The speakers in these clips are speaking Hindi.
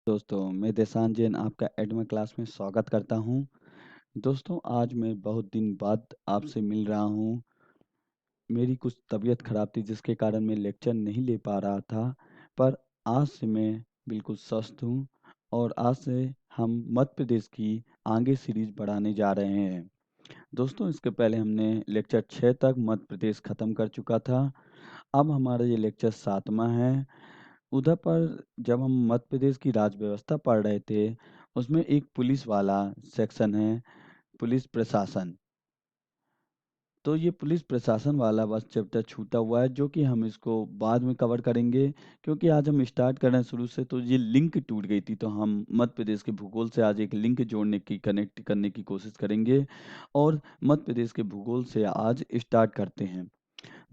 दोस्तों, मैं देशान जैन आपका एडमिन क्लास में स्वागत करता हूँ। दोस्तों, आज मैं बहुत दिन बाद आपसे मिल रहा हूँ। मेरी कुछ तबीयत खराब थी जिसके कारण मैं लेक्चर नहीं ले पा रहा था, पर आज से मैं बिल्कुल स्वस्थ हूँ और आज से हम मध्य प्रदेश की आगे सीरीज बढ़ाने जा रहे हैं। दोस्तों, इसके पहले हमने लेक्चर 6 तक मध्य प्रदेश खत्म कर चुका था। अब हमारा ये लेक्चर 7वां है। उधर पर जब हम मध्य प्रदेश की राज्य व्यवस्था पढ़ रहे थे, उसमें एक पुलिस वाला सेक्शन है, पुलिस प्रशासन। तो ये पुलिस प्रशासन वाला बस चैप्टर छूटा हुआ है, जो कि हम इसको बाद में कवर करेंगे, क्योंकि आज हम स्टार्ट कर रहे हैं शुरू से, तो ये लिंक टूट गई थी, तो हम मध्य प्रदेश के भूगोल से आज एक लिंक जोड़ने की, कनेक्ट करने की कोशिश करेंगे और मध्य प्रदेश के भूगोल से आज स्टार्ट करते हैं।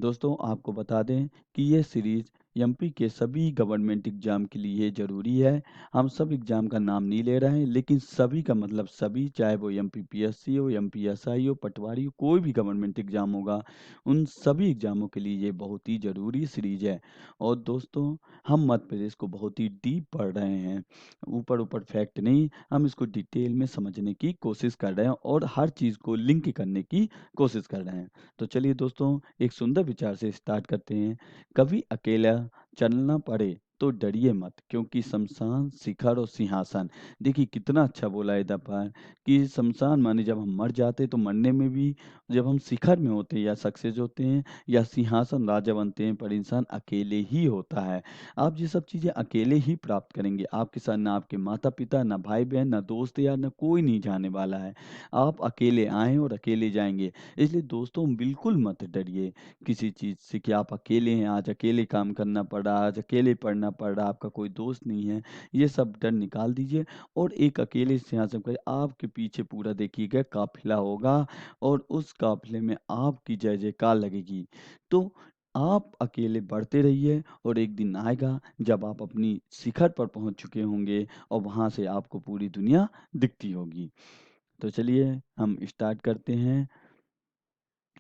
दोस्तों, आपको बता दें कि ये सीरीज एमपी के सभी गवर्नमेंट एग्जाम के लिए ज़रूरी है। हम सब एग्जाम का नाम नहीं ले रहे हैं, लेकिन सभी का मतलब सभी, चाहे वो एमपीपीएससी हो, एमपीएसआई हो, पटवारी हो, कोई भी गवर्नमेंट एग्जाम होगा, उन सभी एग्जामों के लिए ये बहुत ही ज़रूरी सीरीज है। और दोस्तों, हम मध्य प्रदेश को बहुत ही डीप पढ़ रहे हैं, ऊपर ऊपर फैक्ट नहीं, हम इसको डिटेल में समझने की कोशिश कर रहे हैं और हर चीज़ को लिंक करने की कोशिश कर रहे हैं। तो चलिए दोस्तों, एक सुंदर विचार से स्टार्ट करते हैं। कभी अकेला चलना पड़े तो डरिए मत, क्योंकि शमशान शिखर और सिंहासन। देखिए कितना अच्छा बोला है दफा कि शमशान माने जब हम मर जाते तो मरने में भी, जब हम शिखर में होते हैं या सक्सेस होते हैं या सिंहासन राजा बनते हैं, पर इंसान अकेले ही होता है। आप ये सब चीज़ें अकेले ही प्राप्त करेंगे। आपके साथ ना आपके माता पिता, ना भाई बहन, ना दोस्त यार, ना कोई नहीं जाने वाला है। आप अकेले आए और अकेले जाएंगे। इसलिए दोस्तों, बिल्कुल मत डरिए किसी चीज़ से कि आप अकेले हैं, आज अकेले काम करना पड़ रहा, आज अकेले पढ़ना पड़ रहा, आपका कोई दोस्त नहीं है। ये सब डर निकाल दीजिए और एक अकेले सिंहासन पर आपके पीछे पूरा देखिएगा काफिला होगा और उस काफिले में आपकी जय जयकार लगेगी। तो आप अकेले बढ़ते रहिए और एक दिन आएगा जब आप अपनी शिखर पर पहुंच चुके होंगे और वहां से आपको पूरी दुनिया दिखती होगी। तो चलिए हम स्टार्ट करते हैं।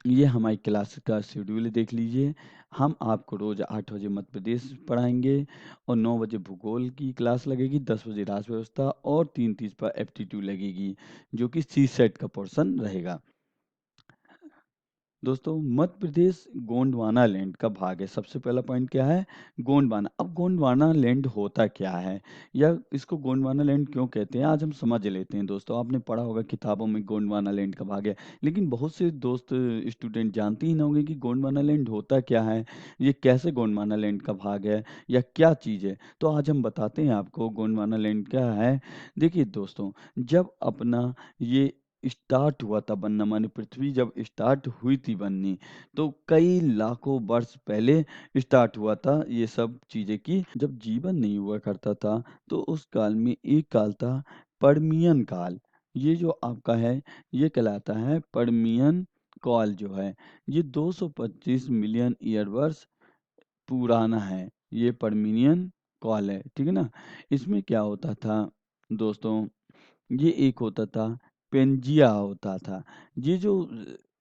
ये हमारी क्लास का शेड्यूल देख लीजिए। हम आपको रोज़ 8 बजे मध्य प्रदेश पढ़ाएँगे और 9 बजे भूगोल की क्लास लगेगी, 10 बजे राष्ट्र व्यवस्था और 3:30 पर एप्टीट्यूड लगेगी, जो कि सी सेट का पोर्शन रहेगा। दोस्तों, मध्य प्रदेश गोंडवाना लैंड का भाग है। सबसे पहला पॉइंट क्या है? गोंडवाना। अब गोंडवाना लैंड होता क्या है या इसको गोंडवाना लैंड क्यों कहते हैं, आज हम समझ लेते हैं। दोस्तों, आपने पढ़ा होगा किताबों में गोंडवाना लैंड का भाग है, लेकिन बहुत से दोस्त स्टूडेंट जानते ही ना होंगे कि गोंडवाना लैंड होता क्या है, ये कैसे गोंडवाना लैंड का भाग है या क्या चीज़ है। तो आज हम बताते हैं आपको गोंडवाना लैंड क्या है। देखिए दोस्तों, जब अपना ये स्टार्ट हुआ था बनना, माने पृथ्वी जब स्टार्ट हुई थी बननी, तो कई लाखों वर्ष पहले स्टार्ट हुआ था ये सब चीज़ें की। जब जीवन नहीं हुआ करता था तो उस काल में एक काल था पर्मियन काल। ये जो आपका है, ये कहलाता है पर्मियन काल। जो है ये 225 मिलियन ईयर वर्ष पुराना है। ये पर्मियन काल है, ठीक है ना। इसमें क्या होता था दोस्तों, ये एक होता था पेंजिया होता था। ये जो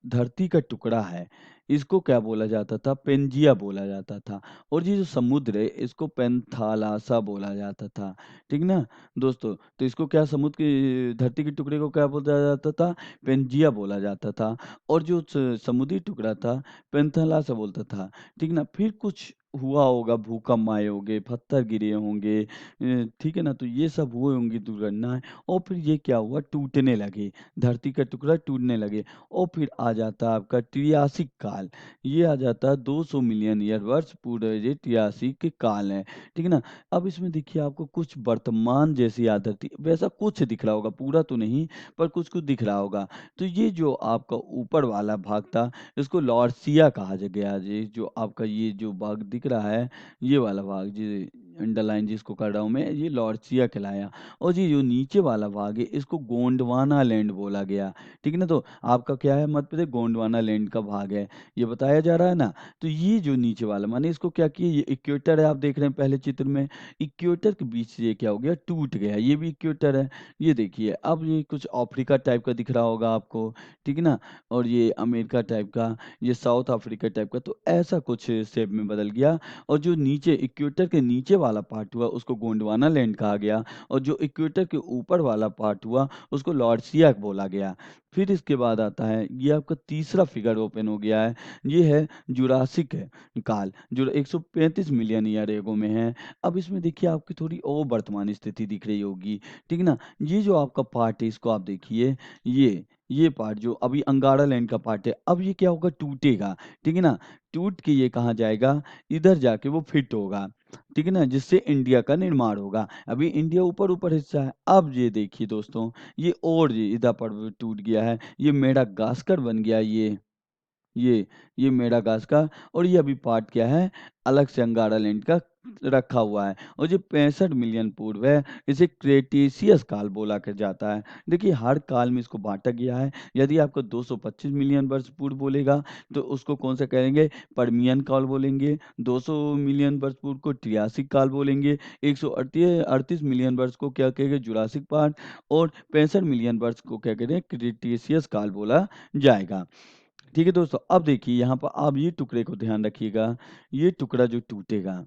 धरती का टुकड़ा है, इसको क्या बोला जाता था? पेंजिया बोला जाता था। और ये जो समुद्र है, इसको पेंथालासा बोला जाता था, ठीक ना दोस्तों। तो इसको क्या, समुद्र की धरती के टुकड़े को क्या बोला जाता था? पेंजिया बोला जाता था। और जो समुद्री टुकड़ा था, पेंथालासा बोलता था, ठीक ना। फिर कुछ हुआ होगा, भूकंप आए होंगे, पत्थर गिरे होंगे, ठीक है ना। तो ये सब हुए होंगी दुर्घटनाएं और फिर ये क्या हुआ, टूटने लगे, धरती का टुकड़ा टूटने लगे। और फिर आ जाता आपका त्रियासिक काल। ये आ जाता है 200 मिलियन ईयर वर्ष पूरे, ये त्रियासिक काल है, ठीक है ना। अब इसमें देखिए आपको कुछ वर्तमान जैसी याद धरती वैसा कुछ दिख रहा होगा, पूरा तो नहीं पर कुछ कुछ दिख रहा होगा। तो ये जो आपका ऊपर वाला भाग था, इसको लॉर्सिया कहा गया। ये जो आपका ये जो भाग दिख रहा है, ये वाला भाग जी अंडरलाइन जिसको कर रहा हूँ मैं, ये लॉर्सिया कहलाया। और ये जो नीचे वाला भाग है, इसको गोंडवाना लैंड बोला गया, ठीक है ना। तो आपका क्या है, मध्य प्रदेश गोंडवाना लैंड का भाग है, ये बताया जा रहा है ना। तो ये जो नीचे वाला माने इसको क्या किया, ये इक्वेटर है, आप देख रहे हैं पहले चित्र में, इक्वेटर के बीच से ये क्या हो गया, टूट गया। ये भी इक्वेटर है, ये देखिए। अब ये कुछ अफ्रीका टाइप का दिख रहा होगा आपको, ठीक है ना। और ये अमेरिका टाइप का, ये साउथ अफ्रीका टाइप का, तो ऐसा कुछ शेप में बदल गया। गया, और जो नीचे इक्वेटर के नीचे वाला पार्ट हुआ उसको गोंडवाना लैंड कहा गया, और जो इक्वेटर के ऊपर वाला पार्ट हुआ उसको लॉर्डसिया बोला गया। फिर इसके बाद आता है, ये आपका तीसरा फिगर ओपन हो गया है, ये है जुरासिक है काल, जो 135 मिलियन ईयर एगो में है। अब इसमें देखिए आपकी थोड़ी और वर्तमान स्थिति दिख रही होगी, ठीक है ना। ये जो आपका पार्ट है इसको आप देखिए, ये पार्ट जो अभी अंगारा लैंड का पार्ट है, अब ये क्या होगा, टूटेगा, ठीक है ना। टूट के ये कहाँ जाएगा, इधर जाके वो फिट होगा, ठीक है ना, जिससे इंडिया का निर्माण होगा। अभी इंडिया ऊपर ऊपर हिस्सा है। अब ये देखिए दोस्तों, ये और ये इधर पर टूट गया है, ये मेडागास्कर बन गया, ये ये मेडागास्कर, और ये अभी पार्ट क्या है, अलग से अंगारा लैंड का रखा हुआ है, और जो 65 मिलियन पूर्व है इसे क्रेटेशियस काल बोला कर जाता है। देखिए हर काल में इसको बांटा गया है। यदि आपको 225 मिलियन वर्ष पूर्व बोलेगा तो उसको कौन सा कहेंगे, पर्मियन काल बोलेंगे। 200 मिलियन वर्ष पूर्व को ट्रियासिक काल बोलेंगे। 138 मिलियन वर्ष को क्या कहेंगे, जुरासिक पार्ट, और 65 मिलियन वर्ष को क्या करें, क्रेटेशियस काल बोला जाएगा। ठीक है दोस्तों, अब देखिए यहाँ पर आप ये टुकड़े को ध्यान रखिएगा, ये टुकड़ा जो टूटेगा,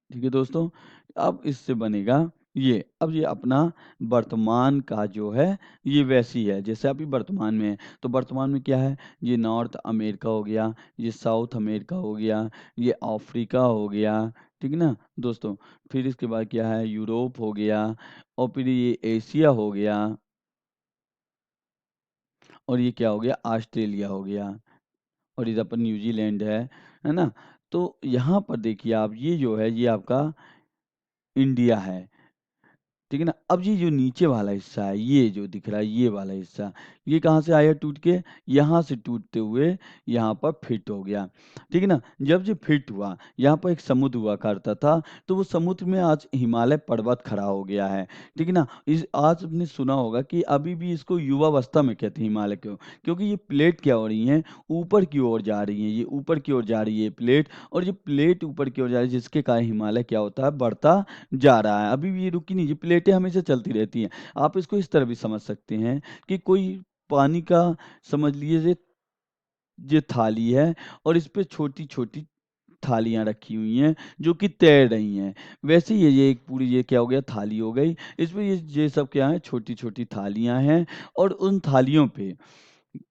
ठीक है दोस्तों, अब इससे बनेगा ये, अब ये अपना वर्तमान का जो है ये वैसी है जैसे अभी वर्तमान में है। तो वर्तमान में क्या है, ये नॉर्थ अमेरिका हो गया, ये साउथ अमेरिका हो गया, ये अफ्रीका हो गया, ठीक है ना दोस्तों। फिर इसके बाद क्या है, यूरोप हो गया, और फिर ये एशिया हो गया, और ये क्या हो गया, ऑस्ट्रेलिया हो गया, और इधर पर न्यूजीलैंड है ना। तो यहाँ पर देखिए आप, ये जो है ये आपका इंडिया है, ठीक है ना। अब ये जो नीचे वाला हिस्सा है, ये जो दिख रहा है ये वाला हिस्सा, ये कहाँ से आया टूट के, यहाँ से टूटते हुए यहाँ पर फिट हो गया, ठीक है ना। जब ये फिट हुआ, यहाँ पर एक समुद्र हुआ करता था, तो वो समुद्र में आज हिमालय पर्वत खड़ा हो गया है, ठीक है ना। इस आज आपने सुना होगा कि अभी भी इसको युवावस्था में कहते हैं हिमालय को, क्योंकि ये प्लेट क्या हो रही हैं, ऊपर की ओर जा रही हैं, ये ऊपर की ओर जा रही है प्लेट, और ये प्लेट ऊपर की ओर जा रही है, जिसके कारण हिमालय क्या होता है, बढ़ता जा रहा है। अभी भी ये रुकी नहीं, ये प्लेटें हमेशा चलती रहती हैं। आप इसको इस तरह भी समझ सकते हैं कि कोई पानी का, समझ लीजिए ये थाली है, और इस पे छोटी-छोटी थालियाँ रखी हुई हैं जो कि तैर रही हैं। वैसे ही ये एक पूरी, ये क्या हो गया, थाली हो गई। इसमें ये सब क्या है, छोटी-छोटी थालियाँ हैं, और उन थालियों पे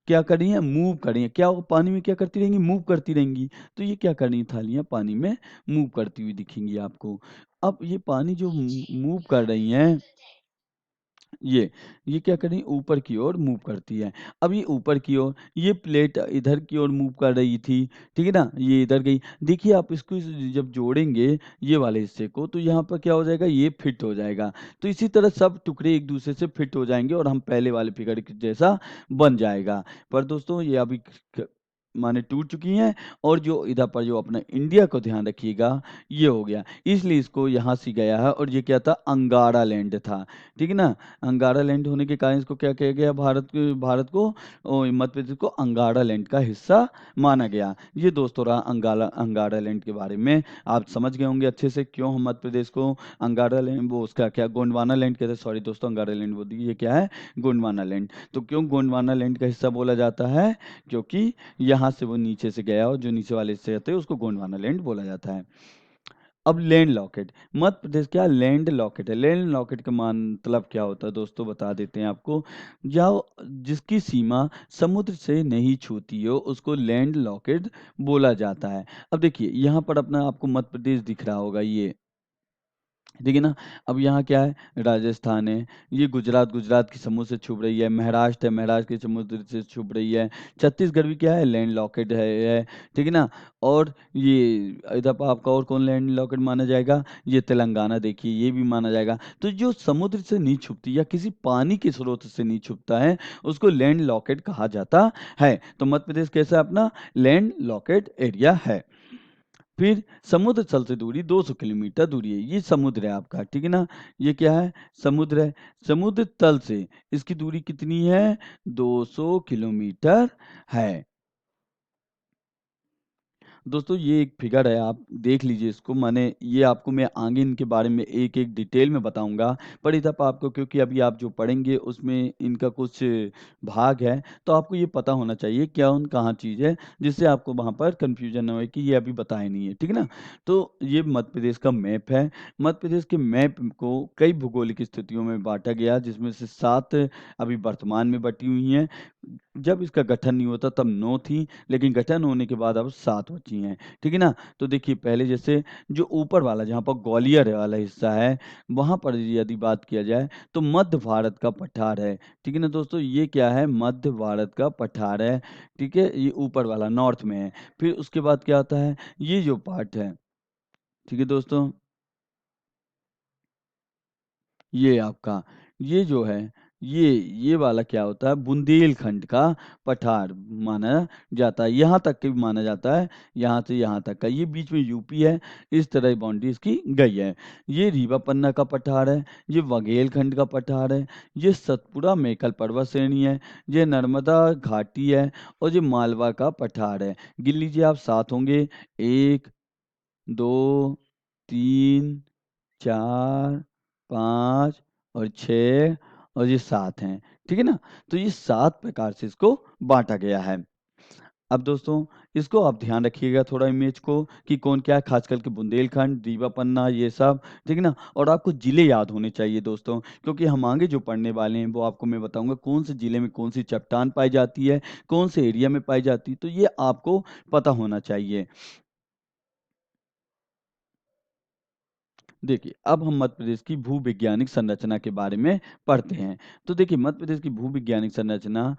क्या कर रही हैं, मूव कर रही हैं। क्या वो पानी में क्या करती रहेंगी, मूव करती रहेंगी। तो ये क्या कर रही हैं, थालियाँ पानी में मूव करती हुई दिखेंगी आपको। अब ये पानी जो मूव कर रही हैं, ये क्या कर रही है, ऊपर की ओर मूव करती है। अब ये ऊपर की ओर, ये प्लेट इधर की ओर मूव कर रही थी, ठीक है ना, ये इधर गई। देखिए आप इसको जब जोड़ेंगे ये वाले हिस्से को, तो यहाँ पर क्या हो जाएगा, ये फिट हो जाएगा। तो इसी तरह सब टुकड़े एक दूसरे से फिट हो जाएंगे, और हम पहले वाले फिगर के जैसा बन जाएगा। पर दोस्तों ये अभी माने टूट चुकी हैं, और जो इधर पर जो अपना इंडिया को ध्यान रखिएगा, ये हो गया, इसलिए इसको यहाँ से गया है, और ये क्या था, अंगारा लैंड था, ठीक है ना। अंगारा लैंड होने के कारण इसको क्या किया गया, भारत को मध्य प्रदेश को अंगारा लैंड का हिस्सा माना गया। ये दोस्तों रहा अंगारा लैंड के बारे में। आप समझ गए होंगे अच्छे से क्यों हम मध्य प्रदेश को अंगारा लैंड, वो उसका क्या, गोंडवाना लैंड कहते हैं, सॉरी दोस्तों, अंगारा लैंड बोल दी, ये क्या है, गोंडवाना लैंड। तो क्यों गोंडवाना लैंड का हिस्सा बोला जाता है, क्योंकि यहाँ से वो नीचे से गया, और जो नीचे वाले हिस्से रहते हैं उसको गोंडवाना लैंड बोला जाता है। अब लैंड लॉकेट, मध्य प्रदेश क्या लैंड लॉकेट है। लैंड लॉकेट का मतलब क्या होता है दोस्तों, बता देते हैं आपको। जो जिसकी सीमा समुद्र से नहीं छूती हो उसको लैंड लॉकेट बोला जाता है। अब देखिए यहाँ पर अपना आपको मध्य प्रदेश दिख रहा होगा, ये ठीक है ना। अब यहाँ क्या है, राजस्थान है, ये गुजरात की समुद्र से छुप रही है, महाराष्ट्र है, महाराष्ट्र के समुद्र से छुप रही है, छत्तीसगढ़ भी क्या है, लैंड लॉकेट है, ठीक है ना। और ये इधर पर आपका और कौन लैंड लॉकेट माना जाएगा, ये तेलंगाना, देखिए ये भी माना जाएगा। तो जो समुद्र से नहीं छुपती या किसी पानी के स्रोत से नहीं छुपता है उसको लैंड लॉकेट कहा जाता है। तो मध्य प्रदेश कैसा अपना लैंड लॉकेट एरिया है। फिर समुद्र तल से दूरी 200 किलोमीटर दूरी है, ये समुद्र है आपका, ठीक है ना। ये क्या है, समुद्र है। समुद्र तल से इसकी दूरी कितनी है, 200 किलोमीटर है। दोस्तों ये एक फिगर है, आप देख लीजिए इसको। माने ये आपको मैं आगे इनके बारे में एक-एक डिटेल में बताऊँगा, पर इधर पे आपको, क्योंकि अभी आप जो पढ़ेंगे उसमें इनका कुछ भाग है, तो आपको ये पता होना चाहिए कौन कहाँ चीज़ है, जिससे आपको वहाँ पर कन्फ्यूज़न ना होए कि ये अभी बताया नहीं है, ठीक है ना? तो ये मध्य प्रदेश का मैप है। मध्य प्रदेश के मैप को कई भौगोलिक स्थितियों में बाँटा गया, जिसमें से 7 अभी वर्तमान में बटी हुई हैं। जब इसका गठन नहीं होता तब 9 थी, लेकिन गठन होने के बाद अब 7 बची हैं, ठीक है ना? तो देखिए पहले जैसे जो ऊपर वाला जहाँ पर ग्वालियर वाला हिस्सा है, वहाँ पर यदि बात किया जाए तो मध्य भारत का पठार है, ठीक है ना दोस्तों? ये क्या है? मध्य भारत का पठार है, ठीक है? ये ऊपर वाला नॉर्थ में है। फिर उसके बाद क्या आता है? ये जो पार्ट है, ठीक है दोस्तों? ये आपका, ये जो है, ये वाला क्या होता है? बुंदेलखंड का पठार माना जाता है। यहाँ तक के भी माना जाता है, यहाँ से यहाँ तक का। ये बीच में यूपी है, इस तरह बाउंड्री इसकी गई है। ये रीवा पन्ना का पठार है, ये बघेलखंड का पठार है, ये सतपुड़ा मेकल पर्वत श्रेणी है, ये नर्मदा घाटी है और ये मालवा का पठार है। गिन लीजिए आप, 7 होंगे। 1, 2, 3, 4, 5 और 6 और ये 7 हैं, ठीक है ना? तो ये 7 प्रकार से इसको बाँटा गया है। अब दोस्तों इसको आप ध्यान रखिएगा थोड़ा इमेज को कि कौन क्या है, ख़ास करके बुंदेलखंड, रीवा पन्ना ये सब, ठीक है ना? और आपको ज़िले याद होने चाहिए दोस्तों, क्योंकि हम आगे जो पढ़ने वाले हैं वो आपको मैं बताऊँगा कौन से ज़िले में कौन-सी चट्टान पाई जाती है, कौन से एरिया में पाई जाती है, तो ये आपको पता होना चाहिए। देखिए, अब हम मध्य प्रदेश की भूवैज्ञानिक संरचना के बारे में पढ़ते हैं। तो देखिए, मध्य प्रदेश की भूवैज्ञानिक संरचना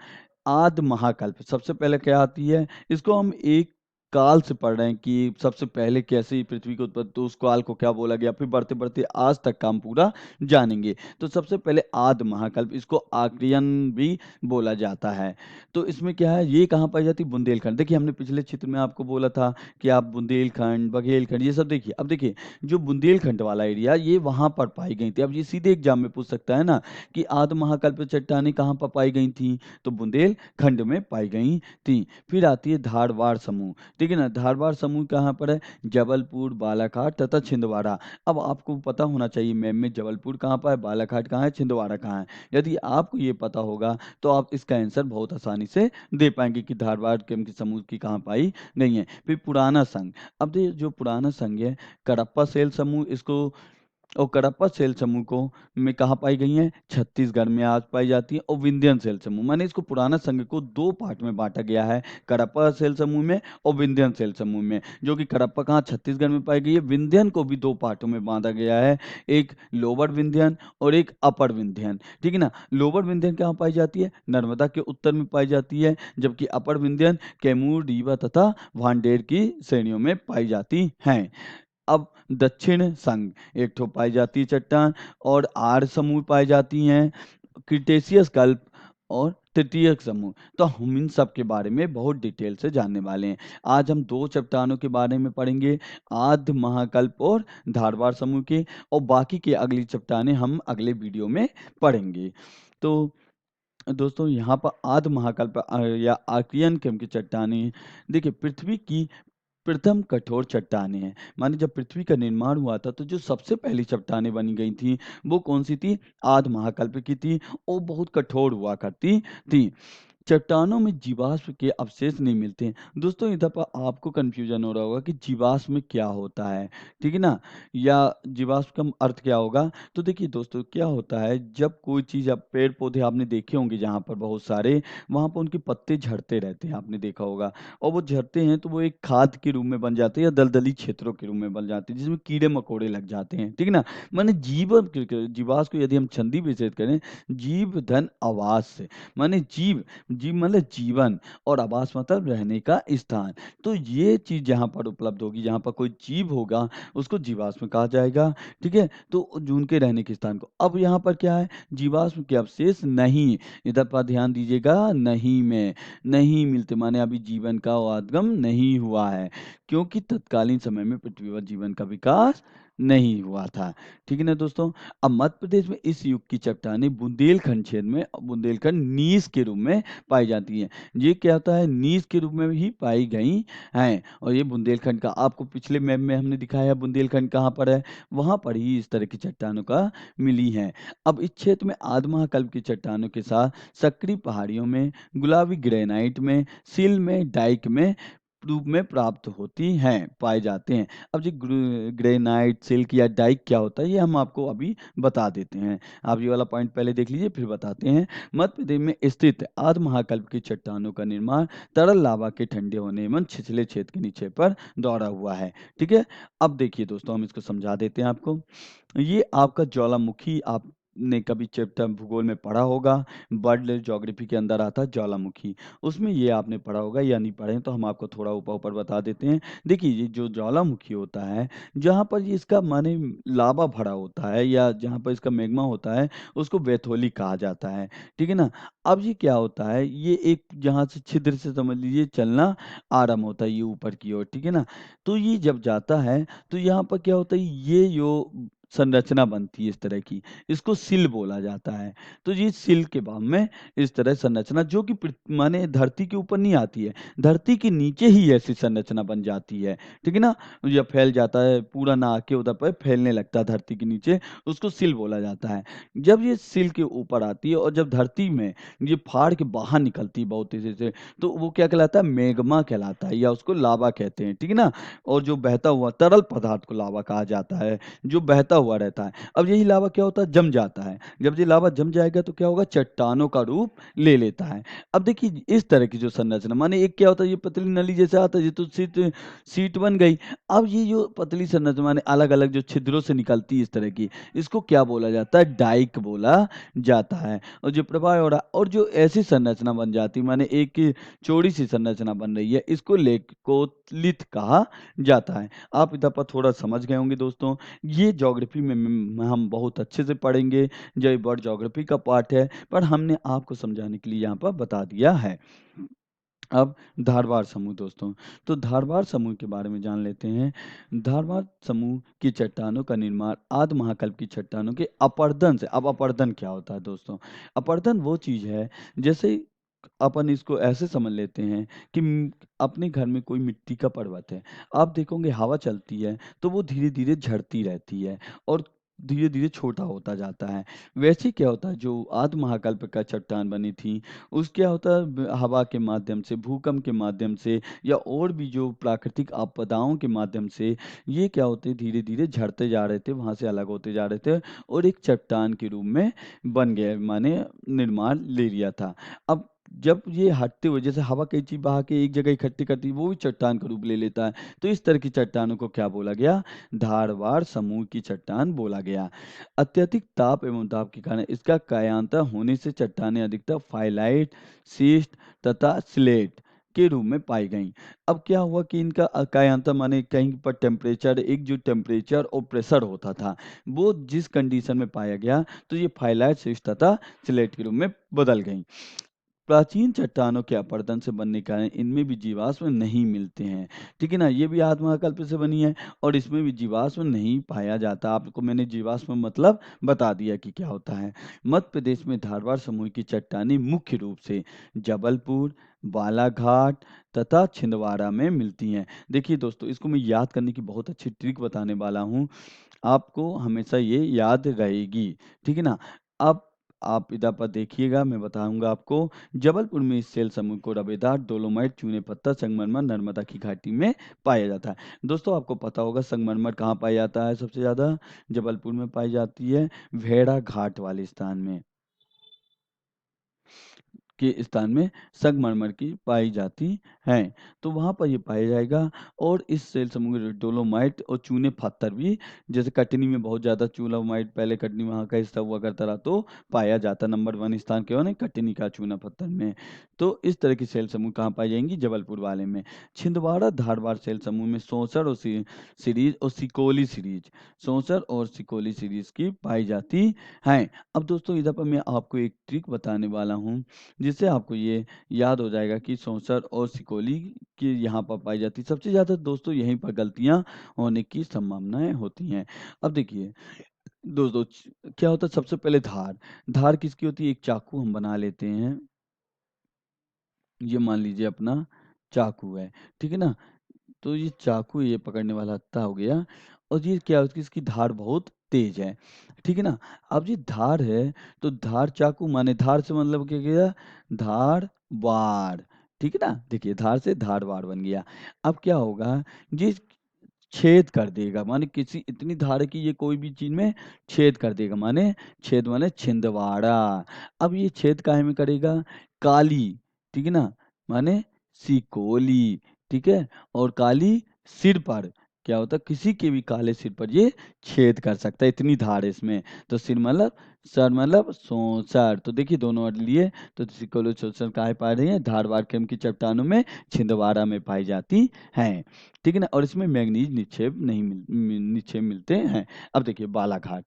आदि महाकल्प सबसे पहले क्या आती है? इसको हम एक काल से पढ़ रहे हैं कि सबसे पहले कैसे पृथ्वी की उत्पत्ति, तो उस काल को क्या बोला गया? फिर बढ़ते-बढ़ते आज तक का हम पूरा जानेंगे। तो सबसे पहले आदि महाकल्प, इसको आर्कियन भी बोला जाता है। तो इसमें क्या है? ये कहाँ पाई जाती है? बुंदेलखंड। देखिए, हमने पिछले चित्र में आपको बोला था कि आप बुंदेलखंड, बघेलखंड ये सब देखिए। अब देखिए, जो बुंदेलखंड वाला एरिया ये वहाँ पर पाई गई थी। अब ये सीधे एग्जाम में पूछ सकता है ना कि आदि महाकल्प चट्टानें कहाँ पर पाई गई थी? तो बुंदेलखंड में पाई गई थी। फिर आती है धारवाड़ समूह, ठीक है ना? धारवाड़ समूह कहाँ पर है? जबलपुर, बालाघाट तथा छिंदवाड़ा। अब आपको पता होना चाहिए मैप में जबलपुर कहाँ पर है, बालाघाट कहाँ है, छिंदवाड़ा कहाँ है। यदि आपको ये पता होगा तो आप इसका आंसर बहुत आसानी से दे पाएंगे कि धारवाड़ के समूह की कहाँ पाई गई है। फिर पुराना संघ, अब जो पुराना संघ है, कडप्पा सेल समूह इसको, और कडप्पा सेल समूह को में कहाँ पाई गई हैं? छत्तीसगढ़ में आज पाई जाती है। और विंध्यन सेल समूह, माने इसको पुराना संघ को 2 पार्ट में बाँटा गया है, कडप्पा सेल समूह में और विंध्यन सेल समूह में। जो कि कडप्पा कहाँ? छत्तीसगढ़ में पाई गई है। विंध्यन को भी 2 पार्टों में बाँटा गया है, एक लोअर विंध्यन और एक अपर विंध्यन, ठीक है ना? लोअर विंध्यन कहाँ पाई जाती है? नर्मदा के उत्तर में पाई जाती है, जबकि अपर विंध्यन कैमूर, रीवा तथा भांडेर की श्रेणियों में पाई जाती हैं। अब दक्षिण संघ एक ठो पाई जाती है चट्टान, और आर्य समूह पाई जाती हैं, क्रिटेशियस कल्प और तृतीयक समूह। तो हम इन सब के बारे में बहुत डिटेल से जानने वाले हैं। आज हम 2 चट्टानों के बारे में पढ़ेंगे, आद्य महाकल्प और धारवाड़ समूह के, और बाकी की अगली चट्टानें हम अगले वीडियो में पढ़ेंगे। तो दोस्तों यहाँ पर आद्य महाकल्प या आर्कियन की चट्टानें, देखिए पृथ्वी की प्रथम कठोर चट्टानें हैं। माने जब पृथ्वी का निर्माण हुआ था तो जो सबसे पहली चट्टानें बनी गई थी वो कौन सी थी? आद्य महाकल्प की थी, और बहुत कठोर हुआ करती थी। चट्टानों में जीवाश्म के अवशेष नहीं मिलते हैं। दोस्तों इधर पर आपको कन्फ्यूजन हो रहा होगा कि जीवाश्म क्या होता है, ठीक है ना? या जीवाश्म का अर्थ क्या होगा? तो देखिए दोस्तों क्या होता है, जब कोई चीज़, आप पेड़ पौधे आपने देखे होंगे जहाँ पर बहुत सारे, वहाँ पर उनके पत्ते झड़ते रहते हैं, आपने देखा होगा। और वो झड़ते हैं तो वो एक खाद के रूप में बन जाते हैं या दलदली क्षेत्रों के रूप में बन जाते हैं, जिसमें कीड़े मकोड़े लग जाते हैं, ठीक है ना? माने जीवाश्म को यदि हम छंदी विच्छेद करें, जीव धन आवास से, माने जीव, जीव मतलब जीवन, और आवास मतलब रहने का स्थान। तो ये चीज़ जहाँ पर उपलब्ध होगी, जहाँ पर कोई जीव होगा, उसको जीवाश्म कहा जाएगा, ठीक है? तो जो उनके रहने के स्थान को, अब यहाँ पर क्या है? जीवाश्म के अवशेष नहीं, इधर पर ध्यान दीजिएगा, नहीं में नहीं मिलते, माने अभी जीवन का उद्गम नहीं हुआ है, क्योंकि तत्कालीन समय में पृथ्वी पर जीवन का विकास नहीं हुआ था। ठीक है ना दोस्तों? अब मध्य प्रदेश में इस युग की चट्टानें बुंदेलखंड क्षेत्र में बुंदेलखंड नीस के रूप में पाई जाती हैं। ये क्या होता है, नीस के रूप में ही पाई गई हैं और ये बुंदेलखंड का आपको पिछले मैप में हमने दिखाया बुंदेलखंड कहाँ पर है, वहाँ पर ही इस तरह की चट्टानों का मिली हैं। अब इस क्षेत्र में आदि महाकल्प की चट्टानों के साथ सक्रिय पहाड़ियों में, गुलाबी ग्रेनाइट में, सिल में, डाइक में रूप में प्राप्त होती हैं, पाए जाते हैं। अब जी ग्रेनाइट, सिल्क या डाइक क्या होता है, ये हम आपको अभी बता देते हैं। आप ये वाला पॉइंट पहले देख लीजिए, फिर बताते हैं। मध्य प्रदेश में स्थित आदि महाकल्प की चट्टानों का निर्माण तरल लावा के ठंडे होने एवं छिछले क्षेत्र के नीचे पर दौरा हुआ है। ठीक है, अब देखिए दोस्तों, हम इसको समझा देते हैं आपको। ये आपका ज्वालामुखी आपने कभी चैप्टर भूगोल में पढ़ा होगा, वर्ल्ड ज्योग्राफी के अंदर आता है ज्वालामुखी, उसमें ये आपने पढ़ा होगा या नहीं पढ़े तो हम आपको थोड़ा ऊपर ऊपर बता देते हैं। देखिए ये जो ज्वालामुखी होता है, जहाँ पर ये इसका माने लावा भरा होता है या जहाँ पर इसका मैग्मा होता है, उसको बैथोली कहा जाता है। ठीक है ना? अब ये क्या होता है, ये एक जहाँ से छिद्र से समझ लीजिए चलना आरंभ होता है ये ऊपर की ओर। ठीक है ना? तो ये जब जाता है तो यहाँ पर क्या होता है, ये जो संरचना बनती है इस तरह की, इसको सिल बोला जाता है। तो ये सिल के बाद में इस तरह संरचना जो कि माने धरती के ऊपर नहीं आती है, धरती के नीचे ही ऐसी संरचना बन जाती है। ठीक है ना? जब फैल जाता है पूरा ना आके उधर पर फैलने लगता है धरती के नीचे, उसको सिल बोला जाता है। जब ये सिल के ऊपर आती है और जब धरती में ये फाड़ के बाहर निकलती है बहुत तेजी से, तो वो क्या कहलाता है, मैग्मा कहलाता है या उसको लावा कहते हैं। ठीक है ना? और जो बहता हुआ तरल पदार्थ को लावा कहा जाता है, जो बहता हुआ रहता है। अब यही लावा क्या होता है, जम जाता है। जब ये लावा जम जाएगा तो क्या होगा, चट्टानों का रूप ले लेता है। अब देखिए इस तरह की जो संरचना, माने एक क्या होता है, ये पतली नली जैसे आता है, ये तो सीट सीट बन गई। अब ये जो पतली संरचना माने अलग अलग जो छिद्रों से निकलती है इस तरह की, इसको क्या बोला जाता है, डाइक बोला जाता है। और जो प्रवाह हो रहा और जो ऐसी संरचना बन जाती माने एक चौड़ी सी संरचना बन रही है, इसको लेकोलिथ कहा जाता है। आप इधर पर थोड़ा समझ गए होंगे दोस्तों। ये ज्योग्राफी में हम बहुत अच्छे से पढ़ेंगे, जो ये वर्ल्ड ज्योग्राफी का पार्ट है, पर हमने आपको समझाने के लिए यहाँ पर बता दिया है। अब धारवाड़ समूह दोस्तों, तो धारवाड़ समूह के बारे में जान लेते हैं। धारवाड़ समूह की चट्टानों का निर्माण आदि महाकल्प की चट्टानों के अपरदन से, अब अपरदन क्या होता है दोस्तों, अपरदन वो चीज है, जैसे अपन इसको ऐसे समझ लेते हैं कि अपने घर में कोई मिट्टी का पर्वत है, आप देखोगे हवा चलती है तो वो धीरे धीरे झड़ती रहती है और धीरे धीरे छोटा होता जाता है। वैसे क्या होता है, जो आदि महाकल्प का चट्टान बनी थी, उस क्या होता है, हवा के माध्यम से, भूकंप के माध्यम से या और भी जो प्राकृतिक आपदाओं के माध्यम से ये क्या होते धीरे धीरे झड़ते जा रहे थे, वहां से अलग होते जा रहे थे और एक चट्टान के रूप में बन गए, माने निर्माण ले लिया था। अब जब ये हटते हुए, जैसे हवा कई चीज बहा के एक जगह इकट्ठी करती है, वो भी चट्टान का रूप ले लेता है। तो इस तरह की चट्टानों को क्या बोला गया, धारवाड़ समूह की चट्टान बोला गया। अत्यधिक ताप एवं दाब के कारण इसका कायांतर होने से चट्टानें अधिकतर फाइलाइट, शिस्ट तथा स्लेट के रूप में पाई गईं। अब क्या हुआ कि इनका कायांतर माने कहीं पर टेम्परेचर, एक जो टेम्परेचर और प्रेशर होता था, वो जिस कंडीशन में पाया गया तो ये फाइलाइट, शिस्ट तथा स्लेट के रूप में बदल गई। प्राचीन चट्टानों के अपरदन से बनने के कारण इनमें भी जीवाश्म नहीं मिलते हैं। ठीक है ना? ये भी आदि महाकल्प से बनी है और इसमें भी जीवाश्म नहीं पाया जाता। आपको मैंने जीवाश्म मतलब बता दिया कि क्या होता है। मध्य प्रदेश में धारवाड़ समूह की चट्टानें मुख्य रूप से जबलपुर, बालाघाट तथा छिंदवाड़ा में मिलती हैं। देखिए दोस्तों, इसको मैं याद करने की बहुत अच्छी ट्रिक बताने वाला हूँ, आपको हमेशा ये याद रहेगी। ठीक है ना? अब आप इधर पर देखिएगा, मैं बताऊंगा आपको। जबलपुर में इस सेल समूह को रवेदार, डोलोमाइट, चूने पत्थर, संगमरमर नर्मदा की घाटी में पाया जाता है। दोस्तों आपको पता होगा संगमरमर कहाँ पाया जाता है, सबसे ज्यादा जबलपुर में पाई जाती है, भेड़ा घाट वाले स्थान में के स्थान में संगमरमर की पाई जाती हैं। तो वहाँ पर ये पाया जाएगा। और इस सेल समूह में डोलोमाइट और चूने पत्थर भी, जैसे कटनी में बहुत ज़्यादा चूलामाइट, पहले कटनी वहाँ का हिस्सा हुआ करता रहा, तो पाया जाता। नंबर 1 स्थान क्यों है कटनी का चूना पत्थर में। तो इस तरह की सेल समूह कहाँ पाई जाएंगी, जबलपुर वाले में। छिंदवाड़ा धारवाड़ सेल समूह में सौंसर और सीरीज और सिकोली सीरीज, सौंसर और सिकोली सीरीज की पाई जाती हैं। अब दोस्तों इधर पर मैं आपको एक ट्रिक बताने वाला हूँ, जिससे आपको ये याद हो जाएगा कि सौंसर और सिकोली की यहाँ पर पाई जाती है। सबसे ज़्यादा दोस्तों यहीं पर गलतियाँ होने की संभावनाएँ होती हैं। अब देखिए दोस्तों क्या होता है, सबसे पहले धार। धार किसकी होती है? एक चाकू हम बना लेते हैं, ये मान लीजिए अपना चाकू है, ठीक है ना? तो ये चाकू ये पकड़ने वाला हत्था हो गया, और ये क्या है कि इसकी धार बहुत तेज है, ठीक है ना? अब ये धार है, तो धार चाकू माने धार से मतलब क्या गया? धार वार, ठीक है ना? देखिए धार से धार वार बन गया। अब क्या होगा, ये छेद कर देगा, माने किसी इतनी धार है कि ये कोई भी चीज में छेद कर देगा, माने छेद माने छिंदवाड़ा। अब ये छेद काहे में करेगा? काली, ठीक है ना? माने सिकोली, ठीक है? और काली सिर पर क्या होता है, किसी के भी काले सिर पर ये छेद कर सकता है, इतनी धार है इसमें। तो सिर मतलब सर मतलब सौंसर। तो देखिए दोनों वर्ड लिए, तो सिकोली सौंसर काहे पाए रही है? धारवाड़ क्रम की चट्टानों में छिंदवाड़ा में पाई जाती हैं, ठीक है ना? और इसमें मैंगनीज निक्षेप नहीं निक्षेप मिलते हैं। अब देखिए बालाघाट।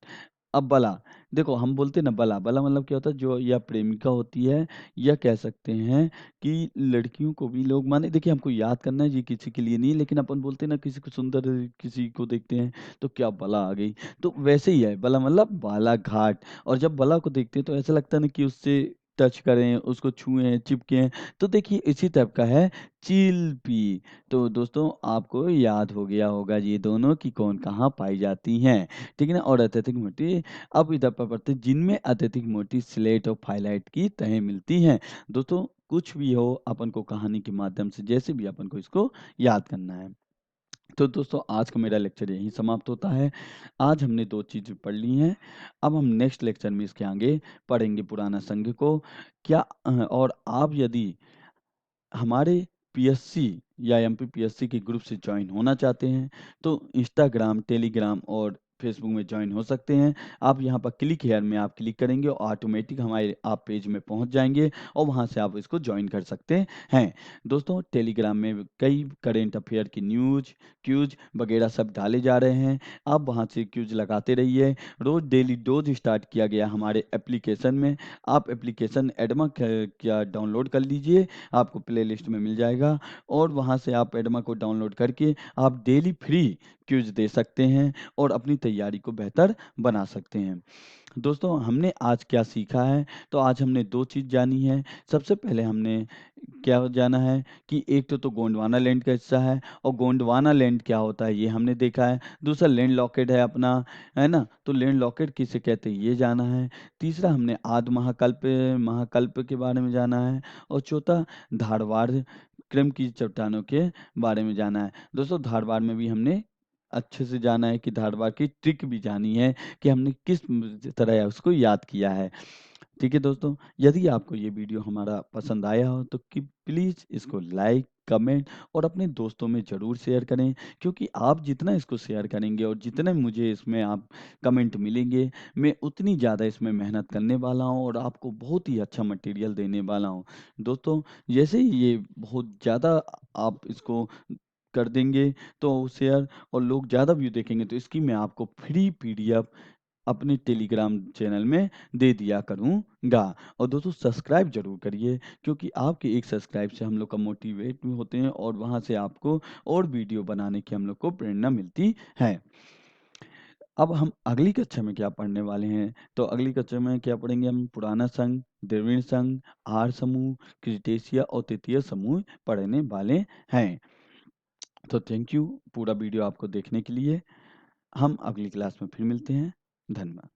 अब बला, देखो हम बोलते हैं ना बला, बला मतलब क्या होता है, जो या प्रेमिका होती है, या कह सकते हैं कि लड़कियों को भी लोग माने, देखिए हमको याद करना है, ये किसी के लिए नहीं, लेकिन अपन बोलते हैं ना किसी को सुंदर किसी को देखते हैं तो क्या बला आ गई, तो वैसे ही है बला मतलब बालाघाट। और जब बला को देखते हैं तो ऐसा लगता है ना कि उससे टच करें, उसको छुएं, चिपकें। तो देखिए इसी टाइप का है चिल्पी। तो दोस्तों आपको याद हो गया होगा ये दोनों की कौन कहाँ पाई जाती हैं, ठीक है ना? और अत्यधिक मोटी, अब इधर पर पढ़ते हैं, जिनमें अत्यधिक मोटी स्लेट और फाइलाइट की तहें मिलती हैं। दोस्तों कुछ भी हो, अपन को कहानी के माध्यम से जैसे भी अपन को इसको याद करना है। तो दोस्तों आज का मेरा लेक्चर यहीं समाप्त होता है। आज हमने 2 चीज़ें पढ़ ली हैं। अब हम नेक्स्ट लेक्चर में इसके आगे पढ़ेंगे पुराना संघ को। क्या और आप यदि हमारे पीएससी या एमपीपीएससी के ग्रुप से ज्वाइन होना चाहते हैं, तो इंस्टाग्राम, टेलीग्राम और फेसबुक में ज्वाइन हो सकते हैं। आप यहाँ पर क्लिक हेयर में आप क्लिक करेंगे और ऑटोमेटिक हमारे आप पेज में पहुँच जाएँगे, और वहाँ से आप इसको ज्वाइन कर सकते हैं। दोस्तों टेलीग्राम में कई करेंट अफेयर की न्यूज़, क्यूज़ वगैरह सब डाले जा रहे हैं। आप वहाँ से क्यूज़ लगाते रहिए। रोज़ डेली डोज़ स्टार्ट किया गया हमारे एप्लीकेशन में। आप एप्लीकेशन एडमा क्या डाउनलोड कर लीजिए, आपको प्लेलिस्ट में मिल जाएगा, और वहाँ से आप एडमा को डाउनलोड करके आप डेली फ्री क्विज दे सकते हैं और अपनी तैयारी को बेहतर बना सकते हैं। दोस्तों हमने आज क्या सीखा है? तो आज हमने 2 चीज़ जानी है। सबसे पहले हमने क्या जाना है कि एक तो गोंडवाना लैंड का हिस्सा है, और गोंडवाना लैंड क्या होता है ये हमने देखा है। दूसरा लैंड लॉकेट है अपना, है ना? तो लैंड लॉकेट किसे कहते हैं ये जाना है। तीसरा हमने आदि महाकल्प महाकल्प के बारे में जाना है, और चौथा धारवाड़ क्रम की चट्टानों के बारे में जाना है। दोस्तों धारवाड़ में भी हमने अच्छे से जाना है कि धारवाड़ की ट्रिक भी जानी है कि हमने किस तरह उसको याद किया है। ठीक है दोस्तों, यदि आपको ये वीडियो हमारा पसंद आया हो तो कि प्लीज़ इसको लाइक, कमेंट और अपने दोस्तों में ज़रूर शेयर करें, क्योंकि आप जितना इसको शेयर करेंगे और जितने मुझे इसमें आप कमेंट मिलेंगे, मैं उतनी ज़्यादा इसमें मेहनत करने वाला हूँ और आपको बहुत ही अच्छा मटेरियल देने वाला हूँ। दोस्तों जैसे ही ये बहुत ज़्यादा आप इसको कर देंगे तो शेयर, और लोग ज़्यादा व्यू देखेंगे, तो इसकी मैं आपको फ्री पीडीएफ अपने टेलीग्राम चैनल में दे दिया करूँगा। और दोस्तों सब्सक्राइब ज़रूर करिए, क्योंकि आपके एक सब्सक्राइब से हम लोग का मोटिवेट भी होते हैं, और वहाँ से आपको और वीडियो बनाने की हम लोग को प्रेरणा मिलती है। अब हम अगली कक्षा में क्या पढ़ने वाले हैं? तो अगली कक्षा में क्या पढ़ेंगे हम? पुराना संघ, द्रविड़ संघ, आर्य समूह, क्रिटेशिया और तृतीय समूह पढ़ने वाले हैं। तो थैंक यू पूरा वीडियो आपको देखने के लिए। हम अगली क्लास में फिर मिलते हैं। धन्यवाद।